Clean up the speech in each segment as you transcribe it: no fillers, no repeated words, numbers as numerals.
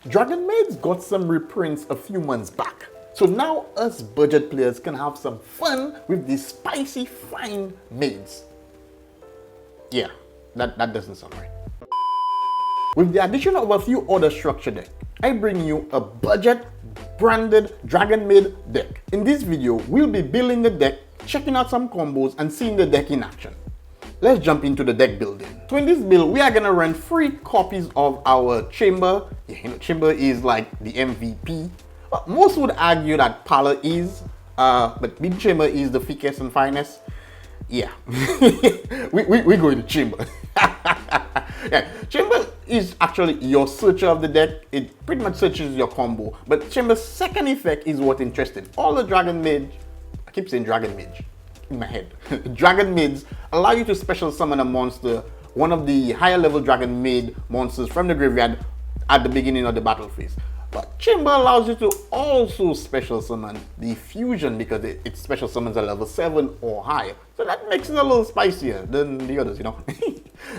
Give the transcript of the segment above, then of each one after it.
Dragonmaid's got some reprints a few months back. So now us budget players can have some fun with these spicy fine maids. Yeah, that doesn't sound right. With the addition of a few other structure decks, I bring you a budget branded Dragonmaid deck. In this video, we'll be building the deck, checking out some combos and seeing the deck in action. Let's jump into the deck building. So in this build, we are gonna run 3 copies of our Chamber. Yeah, you know, Chamber is like the MVP. Well, most would argue that Parlor is, but Big Chamber is the thickest and finest. Yeah, we go into Chamber. Yeah, Chamber is actually your searcher of the deck. It pretty much searches your combo. But Chamber's second effect is what interesting. All the Dragonmaid, I keep saying Dragonmaid in my head. Dragonmaids allow you to special summon a monster, one of the higher level Dragonmaid monsters from the graveyard at the beginning of the battle phase. But Chamber allows you to also special summon the Fusion because it special summons a level 7 or higher. So that makes it a little spicier than the others, you know.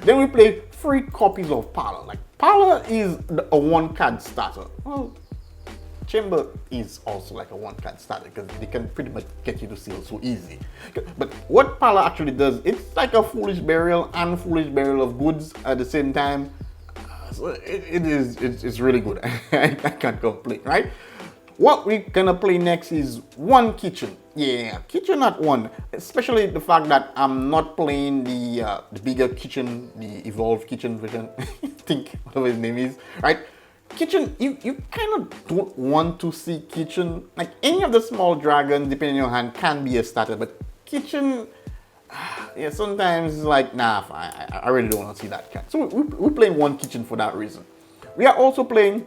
Then we play 3 copies of Parlor. Like, Parlor is a 1-card starter. Well, Chamber is also like a 1-card starter because they can pretty much get you to seal so easy. But what Parlor actually does, it's like a Foolish Burial and Foolish Burial of goods at the same time. So it's really good. I can't complain, right? What we're gonna play next is 1 kitchen. Yeah, kitchen at 1. Especially the fact that I'm not playing the bigger kitchen, the evolved kitchen version. Think whatever his name is, right? Kitchen, you kind of don't want to see kitchen. Like any of the small dragons, depending on your hand, can be a starter, but kitchen, yeah, sometimes it's like, nah, I really don't want to see that cat. So we're playing 1 kitchen for that reason. We are also playing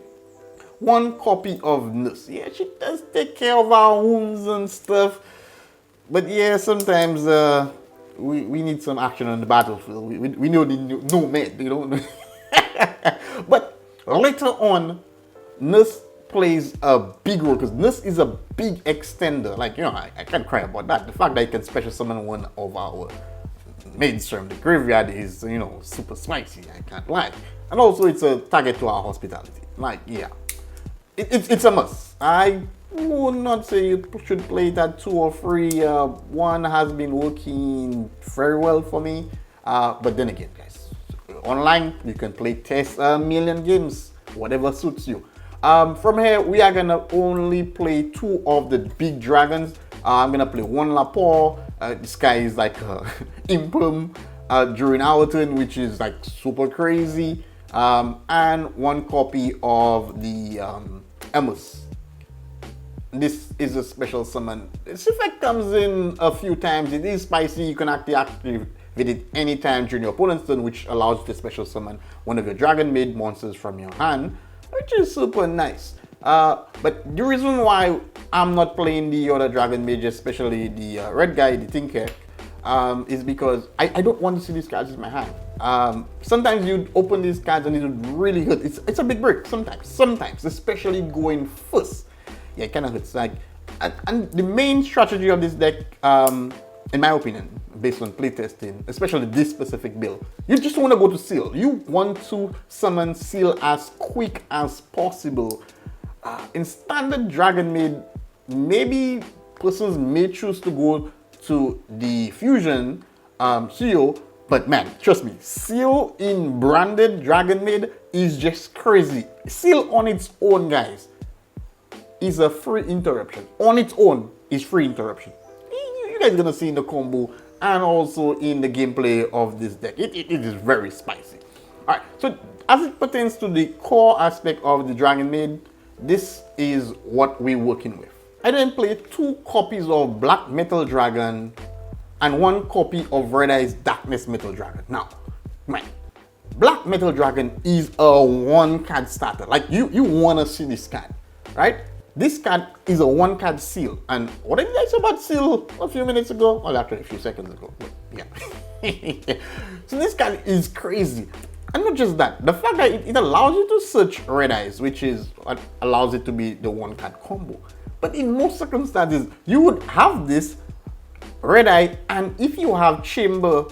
1 copy of Nurse. Yeah, she does take care of our wounds and stuff. But yeah, sometimes we need some action on the battlefield. We know the nomad, you know. But later on, Nurse plays a big role because Nurse is a big extender. Like, you know, I can't cry about that. The fact that you can special summon one of our maids from the graveyard is, you know, super spicy. I can't lie. And also, it's a target to our hospitality. Like, yeah, it's a must. I would not say you should play it at 2 or 3. 1 has been working very well for me. But then again, guys, online you can play test a million games, whatever suits you. From here, we are gonna only play 2 of the big dragons. I'm gonna play 1 Lapor. This guy is like Impum during our turn, which is like super crazy. And 1 copy of the Amos. This is a special summon. This effect comes in a few times. It is spicy. You can activate it anytime during your opponent's turn, which allows you to special summon one of your Dragonmaid monsters from your hand, which is super nice. But the reason why I'm not playing the other Dragonmaid, especially the red guy, the Tinker, is because I don't want to see these cards in my hand. Sometimes you'd open these cards and it would really hurt. It's a big break sometimes, especially going first. Yeah, it kind of hurts. Like, and the main strategy of this deck, in my opinion, based on playtesting, especially this specific build, you just want to go to seal. You want to summon seal as quick as possible. In standard Dragonmaid, maybe persons may choose to go to the fusion seal, but man, trust me, seal in branded Dragonmaid is just crazy. Seal on its own, guys, is a free interruption. On its own is free interruption. You guys are gonna see in the combo and also in the gameplay of this deck. It is very spicy. Alright, so as it pertains to the core aspect of the Dragonmaid, this is what we're working with. I then play 2 copies of Black Metal Dragon and 1 copy of Red Eyes Darkness Metal Dragon. Now, man, Black Metal Dragon is a 1-card starter. Like, you wanna see this card, right? This card is a 1-card seal. And what did I say about seal a few minutes ago? Well, actually a few seconds ago, but yeah. So this card is crazy. And not just that, the fact that it allows you to search Red Eyes, which is what allows it to be the 1-card combo. But in most circumstances, you would have this Red Eye, and if you have Chamber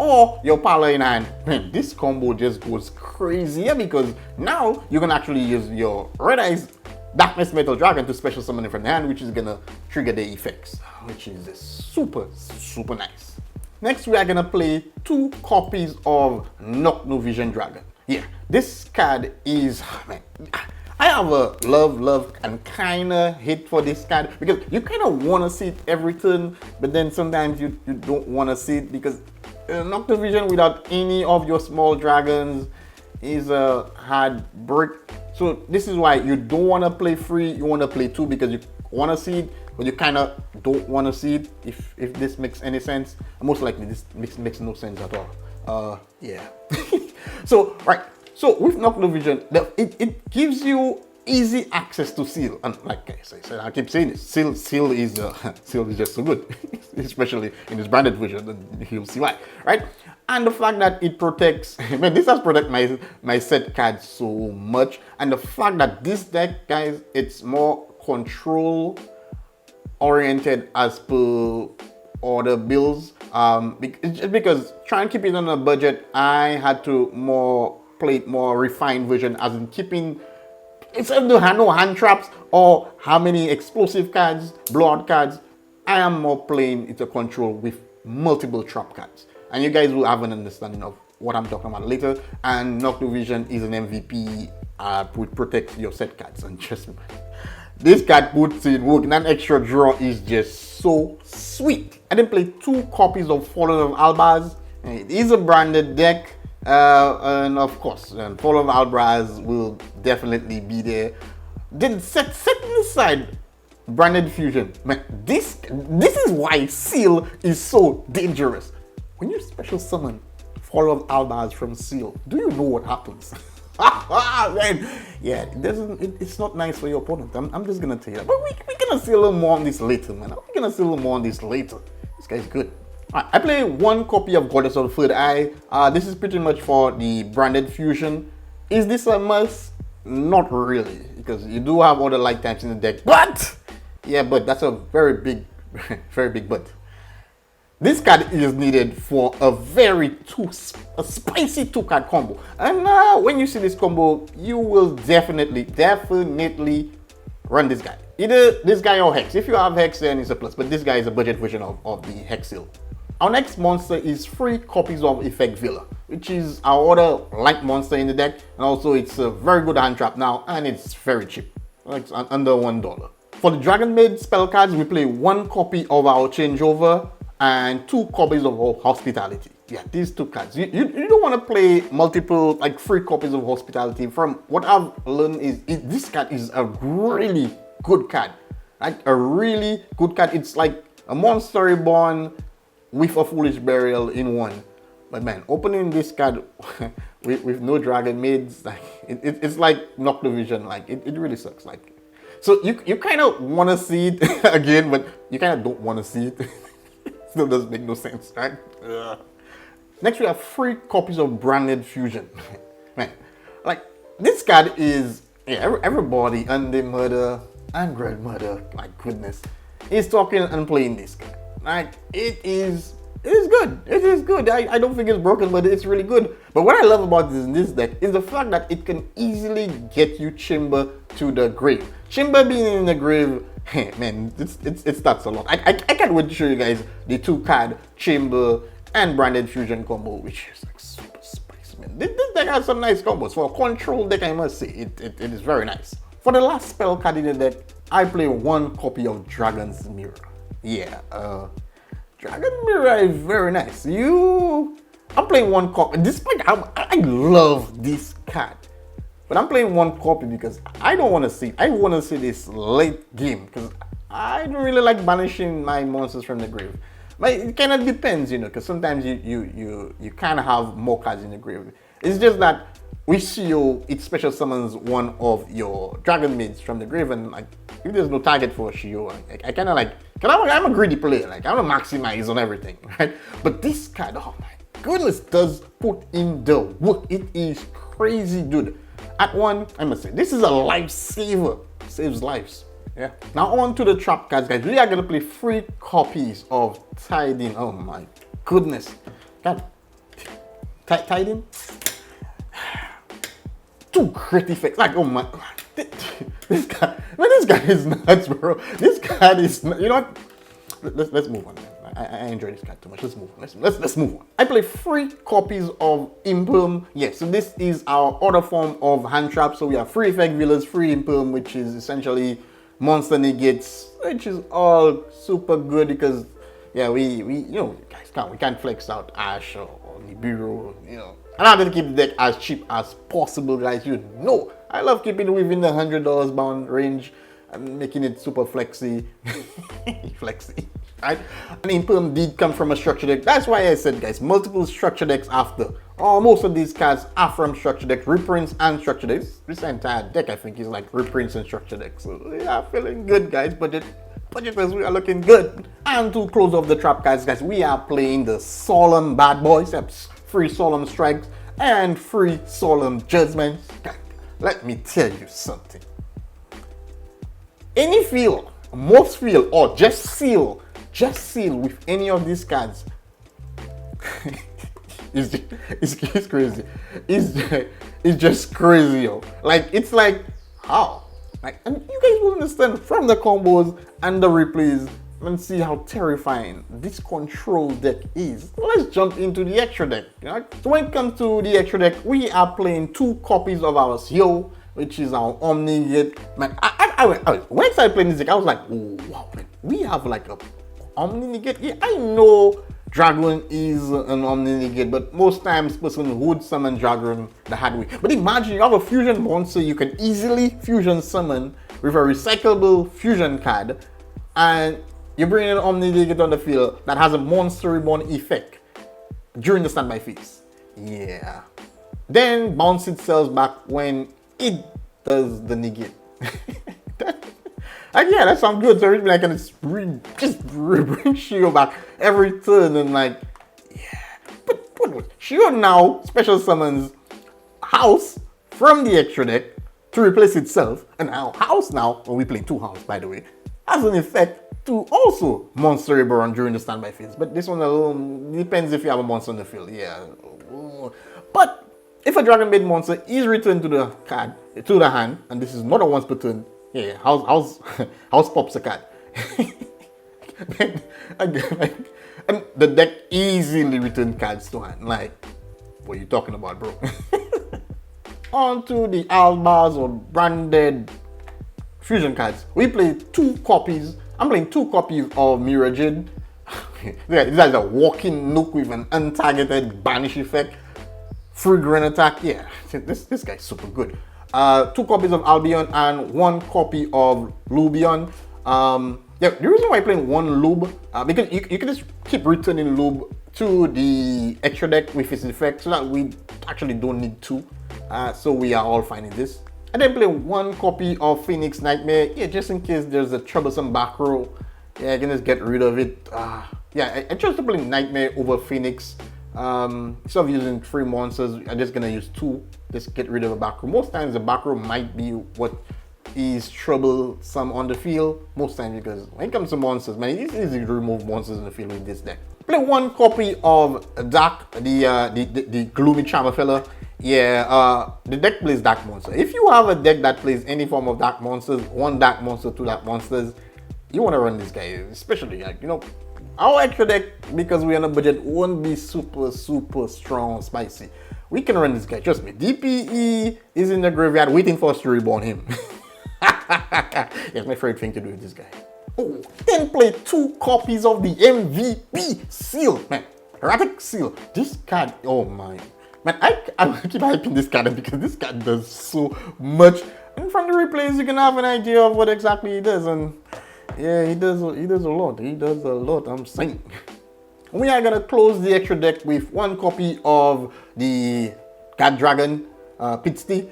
or your Parlor in hand, man, this combo just goes crazy, yeah, because now you can actually use your Red Eyes Darkness Metal Dragon to special summon it from the hand, which is gonna trigger the effects, which is super nice. Next, we are gonna play 2 copies of Nocno Vision Dragon. Yeah, this card is, man, I have a love and kinda hate for this card because you kinda wanna see it every turn, but then sometimes you don't wanna see it because Nocno Vision without any of your small dragons is a hard break. So this is why you don't wanna play 3, you wanna play 2 because you wanna see it, but you kinda don't wanna see it, if this makes any sense. Most likely this makes no sense at all. Yeah. So, right. So with Nocno Vision, it gives you easy access to Seal, and like I said, I keep saying it, Seal is just so good, especially in this branded version, and you'll see why, right? And the fact that it protects, man, this has protected my set cards so much, and the fact that this deck, guys, it's more control oriented as per other builds, because trying to keep it on a budget, I had to play it more refined version, as in keeping, instead of no hand traps or how many explosive cards, blowout cards, I am more playing it a control with multiple trap cards. And you guys will have an understanding of what I'm talking about later. And Nocno Vision is an MVP, would protect your set cards. And trust me, this card puts in work, and an extra draw is just so sweet. I then play 2 copies of Fallen of Albaz. It is a branded deck. And of course, Fall of Albaz will definitely be there. Then setting aside branded fusion, man, this is why Seal is so dangerous. When you special summon Fall of Albaz from Seal, do you know what happens? Man, yeah, it's not nice for your opponent. I'm just gonna tell you that. But we're gonna see a little more on this later, man. We're gonna see a little more on this later. This guy's good. Right, I play 1 copy of Goddess of the Third Eye. This is pretty much for the branded fusion. Is this a must? Not really, because you do have other light types in the deck. But yeah, but that's a very big but. This card is needed for a spicy 2-card combo. And when you see this combo, you will definitely run this guy. Either this guy or Hex. If you have Hex, then it's a plus. But this guy is a budget version of the Hex Seal. Our next monster is 3 copies of Effect Villa, which is our other light monster in the deck, and also it's a very good hand trap now, and it's very cheap. It's under $1. For the Dragonmaid spell cards, we play 1 copy of our Changeover and 2 copies of Hospitality. Yeah, these 2 cards. You don't want to play multiple, like 3 copies of Hospitality. From what I've learned is this card is a really good card. Like a really good card. It's like a Monster Reborn with a Foolish Burial in one. But man, opening this card with no Dragon Maids, like it's like Nocno Vision. Like it really sucks. Like, so you kind of want to see it again, but you kind of don't want to see it. Still doesn't make no sense, right? Next, we have 3 copies of Branded Fusion. Man, like this card is, yeah, everybody and the murder and grandmother, my goodness, is talking and playing this card. Like it is good. It is good. I don't think it's broken, but it's really good. But what I love about this deck is the fact that it can easily get you Chamber to the grave. Chamber being in the grave, hey, man, it starts a lot. I can't wait to show you guys the 2-card Chamber and Branded Fusion combo, which is like super spicy, man. This deck has some nice combos. For a control deck, I must say, it is very nice. For the last spell card in the deck, I play 1 copy of Dragon's Mirror. Yeah, Dragon Mirror is very nice. I'm playing 1 copy, despite I love this card. But I'm playing 1 copy because I don't want to see, I want to see this late game because I don't really like banishing my monsters from the grave. But it kind of depends, you know, because sometimes you kind of have more cards in the grave. It's just that with Shio, it special summons one of your Dragon Maids from the grave, and like if there's no target for Shio, I kind of like, cause I'm a greedy player, like I'm gonna maximize on everything, right? But this card, oh my goodness, does put in the work. It is crazy, dude. At 1, I must say, this is a lifesaver. Saves lives. Yeah. Now on to the trap cards, guys. We are gonna play 3 copies of Tiding. Oh my goodness. God, tied in. Two great effects. Like, oh my, this guy is nuts, bro. This card is, you know what? Let's move on, man. I enjoy this card too much. Let's move on. Let's move on. I play 3 copies of Imperm. Yes, so this is our other form of hand trap. So we have 3 effect villas, 3 Imperm, which is essentially monster negates, which is all super good because yeah, we you know, guys, we can't flex out Ash or Nibiru, you know. And I'm gonna keep the deck as cheap as possible, guys. You know, I love keeping it within the $100 bound range and making it super flexy. Flexy, right? And Imperm did come from a structure deck. That's why I said, guys, multiple structure decks after. Most of these cards are from structure decks, reprints and structure decks. This entire deck, I think, is like reprints and structure decks. So yeah, feeling good, guys. Budgeters, we are looking good. And to close off the trap, guys, we are playing the Solemn Bad Boys. That's 3 Solemn Strikes and 3 Solemn Judgments. Let me tell you something. Any feel, most feel, or just seal with any of these cards. it's crazy. It's just crazy, yo. Like, it's like, how? Like, and you guys will understand from the combos and the replays and see how terrifying this control deck is. Let's jump into the extra deck. Right? So when it comes to the extra deck, we are playing 2 copies of our Yugioh, which is our Omni-Gate. Man, when I started playing this deck, I was like, oh, wow, man, we have like a Omni-Gate. Yeah, I know Dragon is an Omni-Gate, but most times person would summon Dragon the hard way. But imagine you have a fusion monster you can easily fusion summon with a recyclable fusion card, and you bring an Omni-Gate on the field that has a monster reborn effect during the standby phase. Yeah. Then bounce itself back when it does the negate. And yeah, that sounds good. So I can just bring Yugioh back every turn and like, yeah. But Yugioh now special summons House from the extra deck to replace itself. And now House now, when we play 2 House by the way, has an effect to also monster reborn during the standby phase. But this one alone depends if you have a monster on the field. Yeah. But if a Dragonmaid monster is returned to the hand, and this is not a once per turn, yeah, house pops a card. And the deck easily returns cards to hand. Like, what are you talking about, bro? On to the Albaz or branded fusion cards. We play 2 copies. I'm playing 2 copies of Mirror Jade. This is a walking nook with an untargeted banish effect. 3 grand attack. Yeah, this guy's super good. 2 copies of Albion and 1 copy of Lubion. Yeah, the reason why I'm playing 1 Lube, because you can just keep returning Lube to the extra deck with its effect, so that we actually don't need 2. So we are all fine in this. And then play 1 copy of Phoenix Nightmare, yeah, just in case there's a troublesome back row. Yeah, I can just get rid of it. Yeah, I chose to play Nightmare over Phoenix. Instead of using 3 monsters, I'm just gonna use 2. Just get rid of a back row. Most times the back row might be what is troublesome on the field. Most times, because when it comes to monsters, man, it's easy to remove monsters in the field with this deck. Play 1 copy of Dark, the Gloomy Charmer fella. Yeah, the deck plays Dark Monster. If you have a deck that plays any form of Dark Monsters, 1 Dark Monster, 2 Dark Monsters, you want to run this guy, especially like, you know, our extra deck, because we're on a budget, won't be super strong, spicy. We can run this guy, trust me. DPE is in the graveyard waiting for us to reborn him. It's my favorite thing to do with this guy. Oh, then play 2 copies of the MVP Seal, man. Erratic Seal. This card, oh my. Man, I keep hyping this card because this card does so much. And from the replays, you can have an idea of what exactly he does. And yeah, he does a lot. He does a lot, I'm saying. We are gonna close the extra deck with 1 copy of the God Dragon Pitsty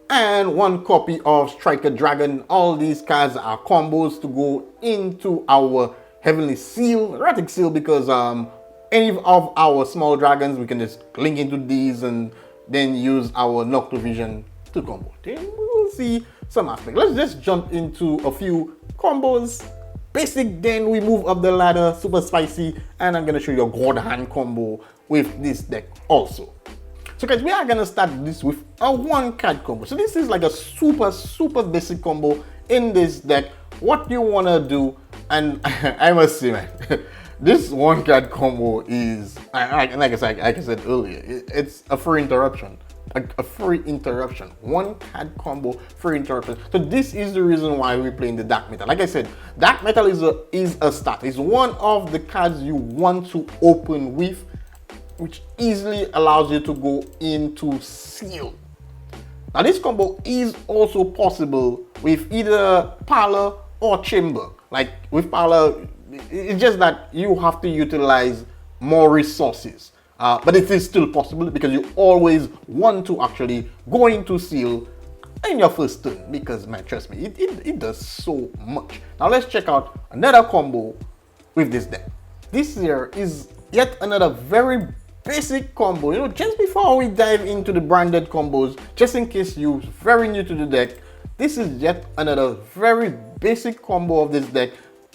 and 1 copy of Striker Dragon. All these cards are combos to go into our Heavenly Seal, Erratic Seal, because any of our small dragons we can just link into these and then use our Nocto Vision to combo. Then we will see some aspect. Let's just jump into a few combos. Basic, then we move up the ladder, super spicy, and I'm gonna show you a God Hand combo with this deck also. So guys, we are gonna start this with a 1-card combo. So this is like a super basic combo in this deck. What you wanna do, and I must say, man, this 1-card combo is, like I said earlier, it's a free interruption. A free interruption. 1-card combo, free interruption. So this is the reason why we're playing the Dark Metal. Like I said, Dark Metal is a start. It's one of the cards you want to open with, which easily allows you to go into Seal. Now this combo is also possible with either Parlor or Chamber. Like with Parlor, it's just that you have to utilize more resources. But it is still possible because you always want to actually go into Seal in your first turn, because man, trust me, it does so much. Now let's check out another combo with this deck. This here is yet another very basic combo. You know, just before we dive into the branded combos, just in case you're very new to the deck, this is yet another very basic combo of this deck.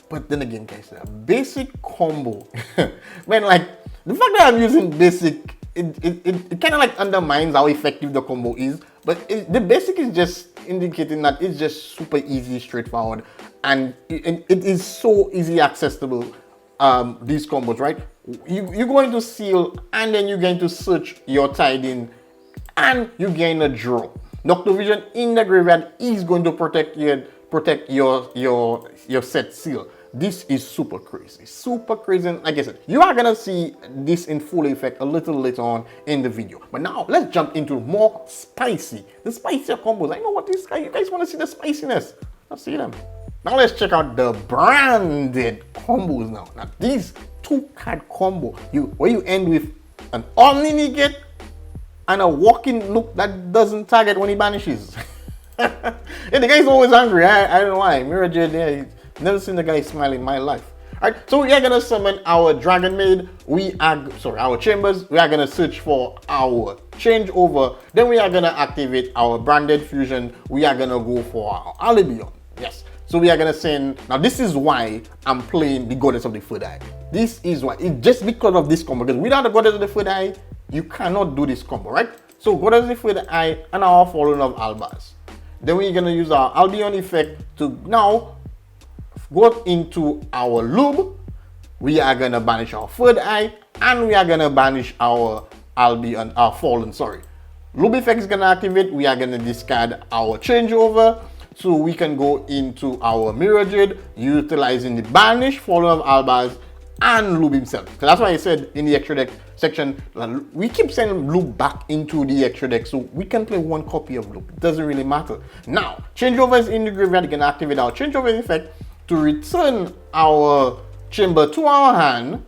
But then again, guys, a basic combo, man, like, the fact that I'm using basic, it kind of like undermines how effective the combo is. But the basic is just indicating that it's just super easy, straightforward, and it is so easy accessible. These combos, right? You're going to Seal, and then you're going to search your Tiding, and you gain a draw. Nocto Vision in the graveyard is going to protect your set Seal. This is super crazy, and like I said, you are gonna see this in full effect a little later on in the video. But now let's jump into the spicier combos. I know what this guy, you guys want to see the spiciness. Let's see them. Now let's check out the branded combos now. Now these 2-card combo, where you end with an Omni Negate and a walking look that doesn't target when he banishes. Yeah, the guy's always angry. I don't know why. Mirror Jade, yeah, never seen the guy smile in my life. Alright, so we are gonna summon our Dragonmaid. Our Chambers. We are gonna search for our Changeover. Then we are gonna activate our Branded Fusion. We are gonna go for our Albion. Yes. So we are gonna send. Now this is why I'm playing the Goddess of the Third Eye. This is why. It's just because of this combo. Because without the Goddess of the Third Eye, you cannot do this combo, right? So Goddess of the Third Eye and our Fallen of Albaz. Then we're gonna use our Albion effect to now go into our Lube. We are gonna banish our Third Eye, and we are gonna banish our Albion, our Fallen. Sorry. Lube effect is gonna activate. We are gonna discard our Changeover, so we can go into our Mirror Jade, utilizing the banish, Fallen of Albaz, and Lube himself. So that's why I said in the extra deck section, we keep sending Lube back into the extra deck, so we can play 1 copy of Lube. It doesn't really matter. Now, Changeover is in the graveyard. You can activate our Changeover effect to return our Chamber to our hand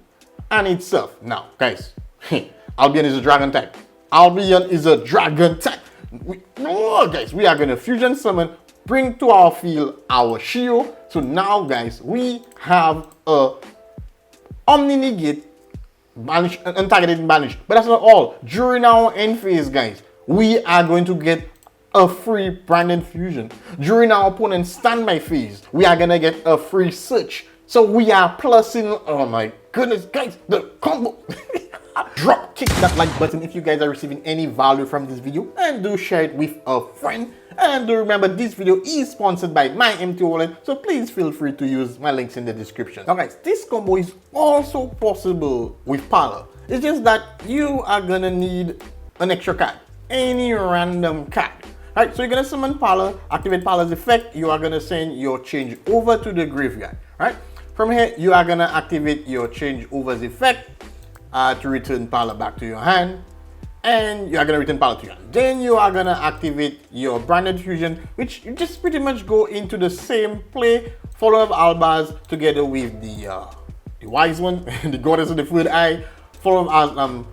and itself. Now, guys, Albion is a dragon type. Albion is a dragon type. Guys, we are going to Fusion Summon, bring to our field our Yugioh. So now, guys, we have a Omni Negate, banish, untargeted banish. But that's not all. During our end phase, guys, we are going to get a free Branded Fusion. During our opponent's standby phase, we are gonna get a free search. So we are plussing. Oh my goodness, guys, the combo. Drop, kick that like button if you guys are receiving any value from this video, and do share it with a friend. And do remember, this video is sponsored by my MT wallet, so please feel free to use my links in the description. Now guys, this combo is also possible with Parlor. It's just that you are gonna need an extra card, any random card. Alright, so you're gonna summon Parlor, activate Parlor's effect. You are gonna send your change over to the graveyard. Alright, from here you are gonna activate your change over's effect to return Parlor back to your hand, and you are gonna return Parlor to your hand. Then you are gonna activate your Branded Fusion, which you just pretty much go into the same play, Follower of Albaz together with the Wise One, the Goddess of the Third Eye. Follower of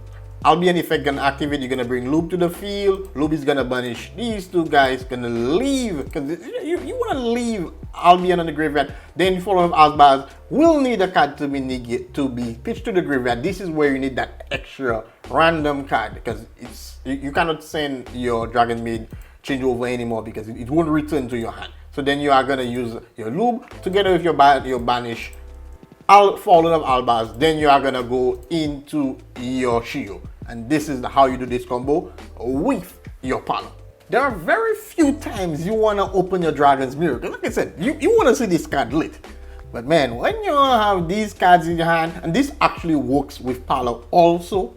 Albion effect gonna activate. You're gonna bring Lube to the field. Lube is gonna banish these 2 guys. Gonna leave, because you wanna leave Albion on the graveyard. Then Follower of Albaz will need a card to be pitched to the graveyard. This is where you need that extra random card, because you cannot send your Dragonmaid Changeover anymore because it won't return to your hand. So then you are gonna use your Lube together with your banish Fallen of Albaz. Then you are gonna go into your Yugioh. And this is how you do this combo with your partner. There are very few times you want to open your Dragon's Mirror. Because like I said, you want to see this card lit. But man, when you have these cards in your hand, and this actually works with Parlor also,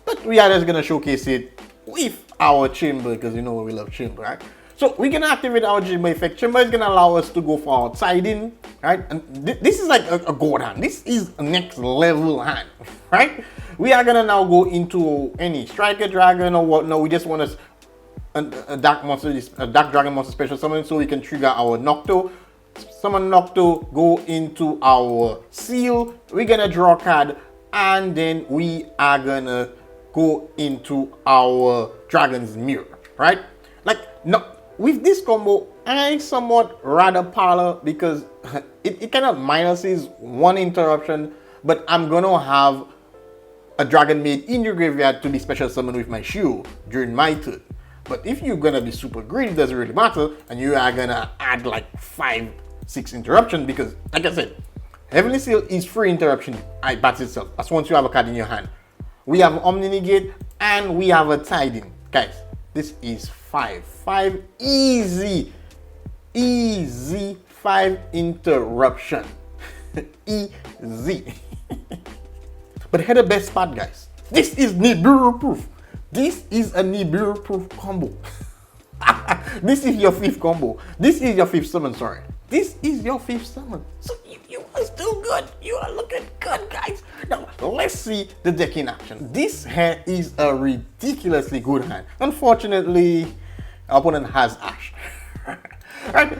but we are just going to showcase it with our chamber, because you know we love chamber, right? So we're going to activate our chamber effect. Chamber is going to allow us to go for our tiding, right? And this is like a gold hand. This is a next level hand, right? We are going to now go into any striker dragon or what. No, we just want a dark monster, a dark dragon monster special summon, so we can trigger our Nocto. Summon Nocto, go into our seal. We're going to draw a card, and then we are going to go into our Dragon's Mirror, right? Like, no, with this combo, I somewhat rather Parlor because it cannot minuses one interruption, but I'm gonna have a Dragonmaid in your graveyard to be special summoned with my shield during my turn. But if you're gonna be super greedy, it doesn't really matter, and you are gonna add like 5-6 interruption, because like I said, Heavenly Seal is free interruption by itself. That's once you have a card in your hand. We have Omni Negate and we have a Tiding. Guys, this is 5 easy 5 interruption. Easy. But here the best part, guys. This is Nibiru proof. This is a Nibiru proof combo. This is your 5th combo. This is your 5th summon, sorry. This is your 5th summon. So you are still good. You are looking good, guys. Now, let's see the deck in action. This here is a ridiculously good hand. Unfortunately, our opponent has Ash. Right?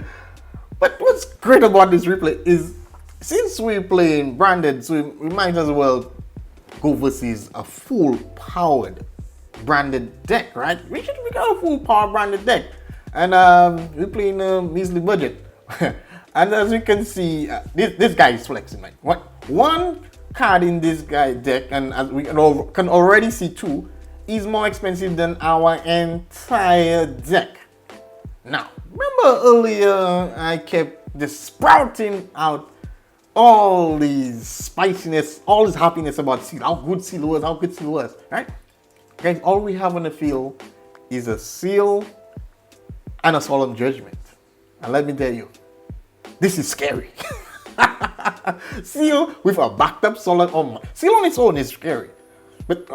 But what's great about this replay is, since we're playing branded, so we might as well go versus a full powered branded deck, right? We got a full power branded deck, and we're playing a measly budget. And as you can see, this guy is flexing, man. What one card in this guy deck, and as we can already see, 2 is more expensive than our entire deck. Now, remember earlier I kept just sprouting out all these spiciness, all this happiness about Seal, how good Seal was, how good Seal was, right? Guys, all we have on the field is a Seal and a Solemn Judgment. And let me tell you, this is scary. Seal with a backed up Solemn, Seal on its own is scary. But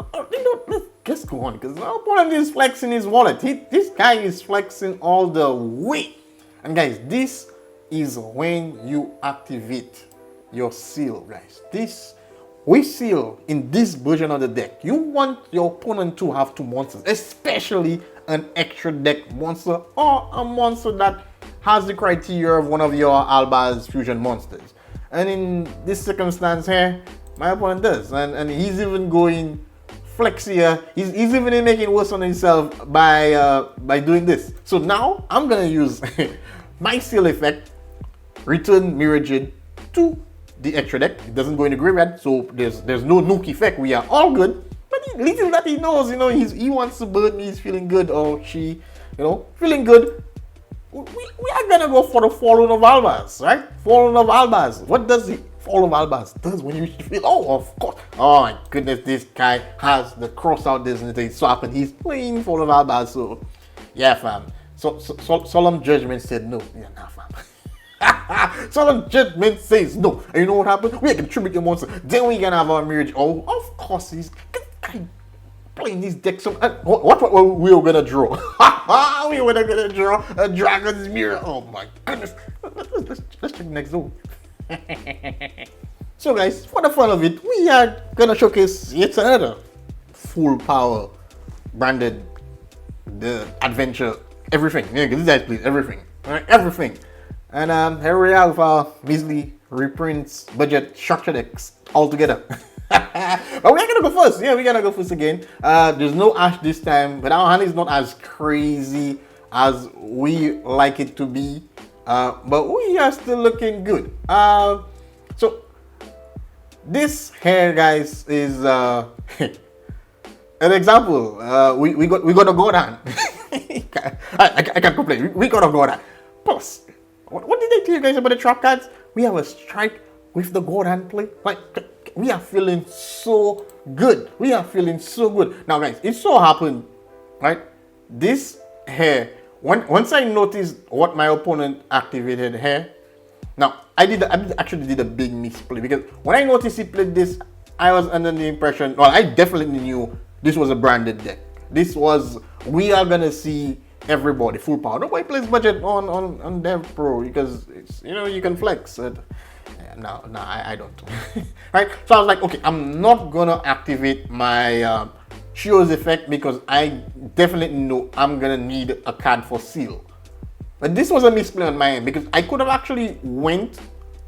let's just go on, because our opponent is flexing his wallet. This guy is flexing all the way. And guys, this is when you activate your Seal, guys. We Seal in this version of the deck. You want your opponent to have 2 monsters, especially an extra deck monster or a monster that has the criteria of one of your Albaz fusion monsters. And in this circumstance here, my opponent does. And he's even going flexier. He's even making it worse on himself by doing this. So now I'm gonna use my Seal effect, return Mirror Jade to the extra deck. It doesn't go in the graveyard, so there's no nuke effect. We are all good. But little that he knows, he wants to burn me. He's feeling good, or she, feeling good. We are gonna go for the Fallen of Albaz, right? Fallen of Albaz. What does the Fallen of Albaz does when you feel? Oh, of course. Oh my goodness, this guy has the cross out Disney swap, and he's playing Fallen of Albaz. So yeah, fam. So Solemn Judgment said no. Yeah, nah, fam. Solemn Judgment says no. And you know what happened? We can tribute your monster. Then we can have our marriage. Oh, of course, this guy playing this deck. So what we were gonna draw? We were gonna draw a Dragon's Mirror. Oh my goodness. Let's check next zone. So guys, for the fun of it, we are gonna showcase yet another full power branded the adventure everything. Yeah, this guys plays everything. Alright, everything. And here we are with our measly reprints budget structure decks all together. But we're gonna go first. Yeah, we're gonna go first again. There's no Ash this time, but our hand is not as crazy as we like it to be. But we are still looking good. So this here, guys, is an example. We got a god hand. I can't complain. We got a god hand. Plus, what did I tell you guys about the trap cards? We have a strike with the god hand play. Like, we are feeling so good. We are feeling so good. Now guys, it so happened, right? This here, once I noticed what my opponent activated here, now I actually did a big misplay, because when I noticed he played this, I was under the impression, well, I definitely knew this was a branded deck. This was, we are gonna see everybody full power. Nobody plays budget on Dev Pro because it's, you know, you can flex it. No, I don't. Right? So I was like, okay, I'm not gonna activate my Shio's effect because I definitely know I'm gonna need a card for seal. But this was a misplay on my end, because I could have actually went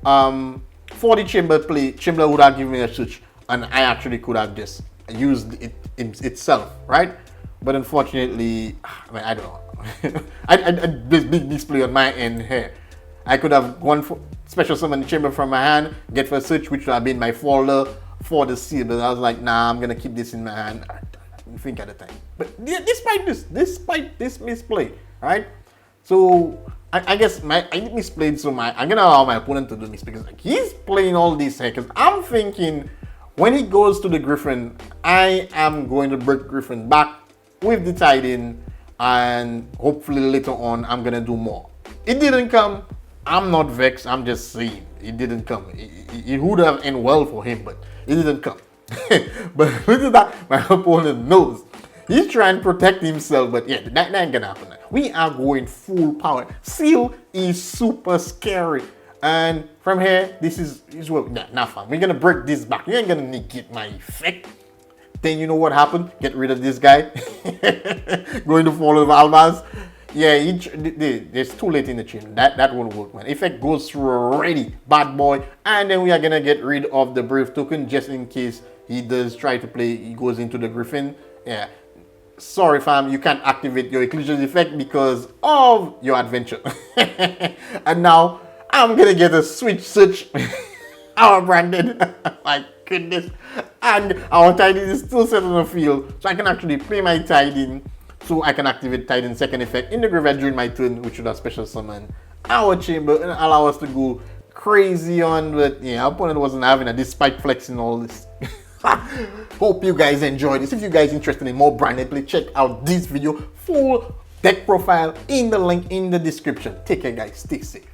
for the chamber play. Chamber would have given me a switch, and I actually could have just used it itself, right? But unfortunately, I mean, I don't know. I this big display on my end here. I could have gone for special summon the chamber from my hand, get for a switch, which would have been my folder for the seal. But I was like, nah, I'm gonna keep this in my hand. I didn't think at the time. But despite this misplay, right? So I guess I misplayed, so I'm gonna allow my opponent to do this, because like, he's playing all these here. Because I'm thinking when he goes to the Griffin, I am going to break Griffin back with the Titan, and hopefully later on I'm gonna do more. It didn't come. I'm not vexed. I'm just saying it didn't come. It would have ended well for him, but it didn't come. But with that, my opponent knows. He's trying to protect himself, but yeah, that ain't gonna happen. We are going full power. Seal is super scary. And from here, this is what, nah fam. We're gonna break this back. You ain't gonna negate my effect. Then you know what happened? Get rid of this guy. Going to follow the Albaz. Yeah, it's too late in the chain. That won't work, man. Effect goes through already, bad boy. And then we are gonna get rid of the Brave token just in case he does try to play. He goes into the Griffin. Yeah. Sorry fam, you can't activate your Ecclesia's effect because of your adventure. And now I'm gonna get a switch. Our branded. My goodness. And our Titan is still set on the field, so I can actually play my Titan, so I can activate Titan's second effect in the graveyard during my turn, which should have special summon our chamber and allow us to go crazy on. But yeah, our opponent wasn't having it despite flexing all this. Hope you guys enjoyed this. If you guys interested in more branded play, check out this video. Full deck profile in the link in the description. Take care guys, stay safe.